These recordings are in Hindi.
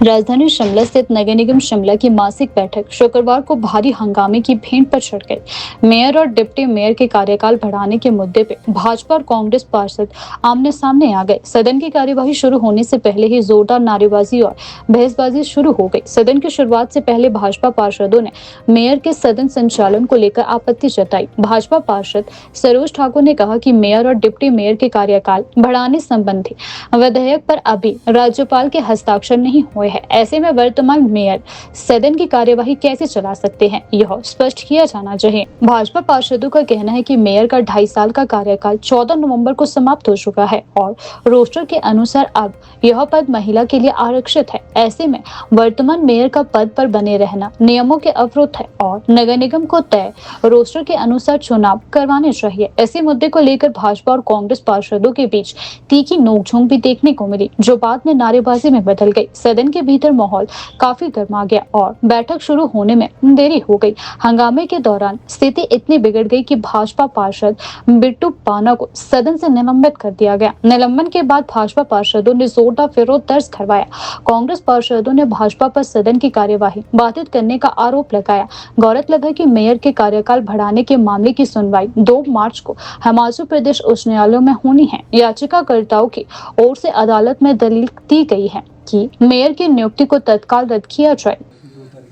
राजधानी शिमला स्थित नगर निगम शिमला की मासिक बैठक शुक्रवार को भारी हंगामे की भेंट पर चढ़ गई। मेयर और डिप्टी मेयर के कार्यकाल बढ़ाने के मुद्दे पे भाजपा और कांग्रेस पार्षद आमने सामने आ गए। सदन की कार्यवाही शुरू होने से पहले ही जोरदार नारेबाजी और बहसबाजी शुरू हो गई। सदन की शुरुआत से पहले भाजपा पार्षदों ने मेयर के सदन संचालन को लेकर आपत्ति जताई। भाजपा पार्षद सरोज ठाकुर ने कहा कि मेयर और डिप्टी मेयर के कार्यकाल बढ़ाने संबंधी विधेयक पर अभी राज्यपाल के हस्ताक्षर नहीं हुए हैं। ऐसे में वर्तमान मेयर सदन की कार्यवाही कैसे चला सकते हैं, यह स्पष्ट किया जाना चाहिए। भाजपा पार्षदों का कहना है कि मेयर का 2.5 साल का कार्यकाल 14 नवंबर को समाप्त हो चुका है और रोस्टर के अनुसार अब यह पद महिला के लिए आरक्षित है। ऐसे में वर्तमान मेयर का पद पर बने रहना नियमों के अवरुद्ध है और नगर निगम को तय रोस्टर के अनुसार चुनाव करवाने चाहिए। ऐसे मुद्दे को लेकर भाजपा और कांग्रेस पार्षदों के बीच तीखी नोकझोंक भी देखने को मिली, जो बाद में नारेबाजी में बदल गई। सदन के भीतर माहौल काफी गर्मा गया और बैठक शुरू होने में देरी हो गई। हंगामे के दौरान स्थिति इतनी बिगड़ गई कि भाजपा पार्षद बिट्टू पाना को सदन से निलंबित कर दिया गया। निलंबन के बाद भाजपा पार्षदों ने जोरदार विरोध दर्ज करवाया। कांग्रेस पार्षदों ने भाजपा पर सदन की कार्यवाही बाधित करने का आरोप लगाया। गौरतलब है कि मेयर के कार्यकाल बढ़ाने के मामले की सुनवाई 2 मार्च को हिमाचल प्रदेश उच्च न्यायालय में होनी है। याचिकाकर्ताओं की ओर से अदालत में दलील दी गई है कि मेयर की नियुक्ति को तत्काल रद्द किया जाए।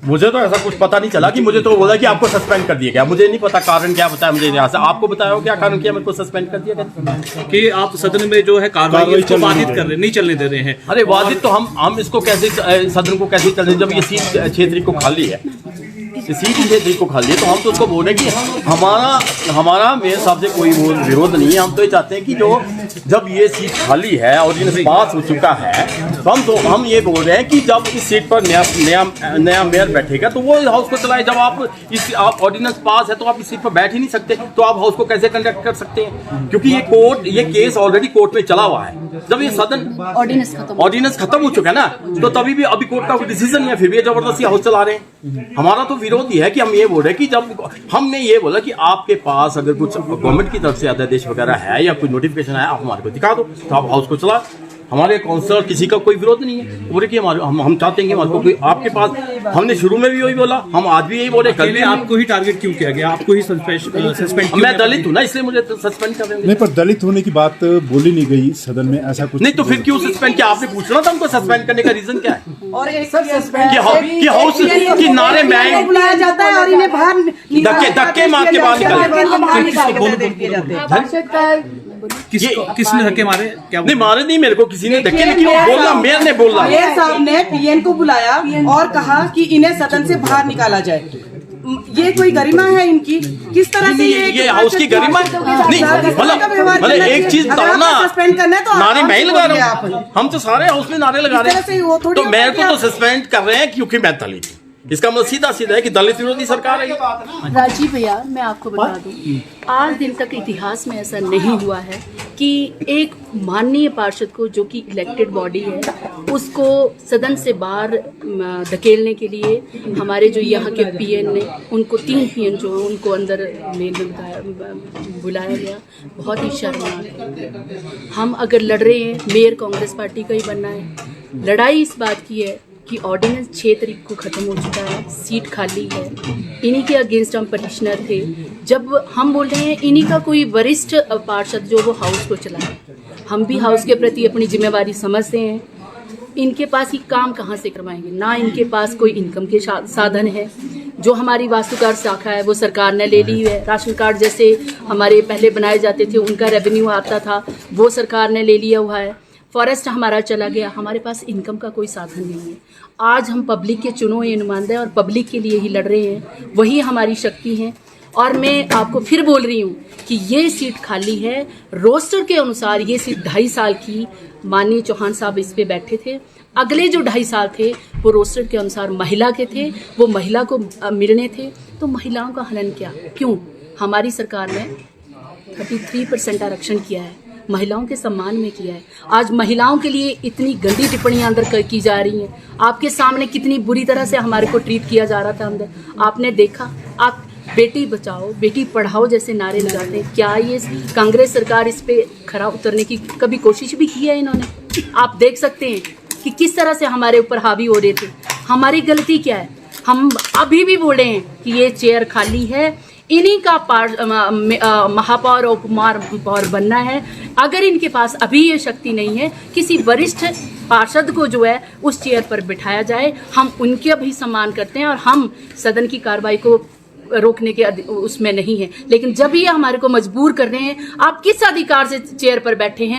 मुझे तो ऐसा कुछ पता नहीं चला कि मुझे तो बोला कि आपको सस्पेंड कर दिया गया। मुझे नहीं पता कारण क्या बताया मुझे यहाँ से। आपको बताया हो क्या कारण किया मेरे को सस्पेंड कर दिया गया? कि आप सदन में जो है कार्रवाई इसको बाधित कर रहे, नहीं चलने दे रहे हैं। अरे बाधित तो हम इसको कैसे सदन को कैसे चलने, जब ये सीट क्षेत्र को खाली है, सीट क्षेत्र को खाली है, तो हम तो उसको बोले कि हमारा मेयर साहब से कोई विरोध नहीं है। हम तो ये चाहते हैं कि जो जब ये सीट खाली है और इनसे पास हो चुका है, तो हम ये बोल रहे हैं कि जब इस सीट पर नया मेयर बैठेगा तो वो हाउस को चलाए। जब आप ऑर्डिनेंस पास है तो आप इस सीट पर बैठ ही नहीं सकते, तो आप हाउस को कैसे कंडक्ट कर सकते हैं? क्योंकि ये केस ऑलरेडी कोर्ट में चला हुआ है। जब ये सदन ऑर्डिनेंस खत्म हो चुका है ना, तो तभी भी अभी कोर्ट का कोई डिसीजन नहीं है, फिर भी जबरदस्ती हाउस चला रहे हैं। हमारा तो विरोध ये है कि हम ये बोल रहे हैं कि जब हमने ये बोला कि आपके पास अगर कुछ गवर्नमेंट की तरफ से अध्यादेश वगैरह है या कोई नोटिफिकेशन है, आप हमारे को दिखा दो, तो आप हाउस को चला। हमारे काउंसिलर किसी का कोई विरोध नहीं है। बोले कि हम चाहते हैं कि हमारे को कोई आपके पास, हमने शुरू में भी वही बोला, हम आज भी यही बोले। कल भी आपको ही टारगेट क्यों किया गया? आपको ही सस्पेंड? मैं दलित हूँ ना, इसलिए मुझे सस्पेंड कर देंगे। नहीं, पर दलित होने की बात बोली नहीं गई सदन में, ऐसा कुछ नहीं। तो फिर क्यों सस्पेंड किया? आपने पूछना था हमको सस्पेंड करने का रीजन क्या है? और एक सस्पेंड कि हाउस की नारे में बुलाया जाता है और इन्हें बाहर धक्के मार के बाहर किसने धक्के मारे? क्या नहीं मारे? नहीं, मेरे को किसी ने धक्के नहीं किया। बोला मेयर ने बोला। मेयर साहब ने पीएन को बुलाया और कहा कि इन्हें सदन से बाहर निकाला जाए। ये कोई गरिमा है इनकी? किस तरह से ये हाउस की गरिमा नहीं? मतलब एक चीज बताओ ना, सस्पेंड करना है तो नारे मैं ही लगा रहा हूँ। हम तो सारे हाउस में नारे लगा रहे हैं, तो मेयर को तो सस्पेंड कर रहे हैं क्योंकि मैं दलित हूँ। इसका मतलब सीधा सीधा है कि दलित विरोधी सरकार है। राजीव भैया, मैं आपको बता दूं, आज दिन तक इतिहास में ऐसा नहीं हुआ है कि एक माननीय पार्षद को, जो कि इलेक्टेड बॉडी है, उसको सदन से बाहर धकेलने के लिए हमारे जो यहाँ के पीएन ने, उनको 3 पीएन जो है उनको अंदर मेल में बुलाया गया। बहुत ही शर्मनाक। हम अगर लड़ रहे हैं, मेयर कांग्रेस पार्टी का ही बनना है। लड़ाई इस बात की है कि ऑर्डिनेंस 6 तारीख को ख़त्म हो चुका है, सीट खाली है। इन्हीं के अगेंस्ट हम पटिशनर थे। जब हम बोल रहे हैं इन्हीं का कोई वरिष्ठ पार्षद जो वो हाउस को चलाए, हम भी हाउस के प्रति अपनी जिम्मेवारी समझते हैं। इनके पास ही काम कहाँ से करवाएंगे? ना इनके पास कोई इनकम के साधन है। जो हमारी वास्तुकार शाखा है वो सरकार ने ले ली है। राशन कार्ड जैसे हमारे पहले बनाए जाते थे, उनका रेवेन्यू आता था, वो सरकार ने ले लिया हुआ है। फॉरेस्ट हमारा चला गया। हमारे पास इनकम का कोई साधन नहीं है। आज हम पब्लिक के चुने हुए नुमाइंदे और पब्लिक के लिए ही लड़ रहे हैं, वही हमारी शक्ति है। और मैं आपको फिर बोल रही हूँ कि ये सीट खाली है। रोस्टर के अनुसार ये सीट 2.5 साल की, माननीय चौहान साहब इस पे बैठे थे। अगले जो 2.5 साल थे वो रोस्टर के अनुसार महिला के थे, वो महिला को मिलने थे। तो महिलाओं का हनन क्या? क्यों? हमारी सरकार ने 33% आरक्षण किया है, महिलाओं के सम्मान में किया है। आज महिलाओं के लिए इतनी गंदी टिप्पणियां अंदर की जा रही हैं। आपके सामने कितनी बुरी तरह से हमारे को ट्रीट किया जा रहा था अंदर, आपने देखा। आप बेटी बचाओ बेटी पढ़ाओ जैसे नारे लगाते हैं। क्या ये कांग्रेस सरकार इस पे खरा उतरने की कभी कोशिश भी की है इन्होंने? आप देख सकते हैं कि किस तरह से हमारे ऊपर हावी हो रहे थे। हमारी गलती क्या है? हम अभी भी बोले हैं कि ये चेयर खाली है, इन्हीं का महापौर और उपमहापौर बनना है। अगर इनके पास अभी ये शक्ति नहीं है, किसी वरिष्ठ पार्षद को जो है उस चेयर पर बिठाया जाए। हम उनके भी सम्मान करते हैं और हम सदन की कार्रवाई को रोकने के उसमें नहीं है, लेकिन जब ये हमारे को मजबूर कर रहे हैं, आप किस अधिकार से चेयर पर बैठे हैं?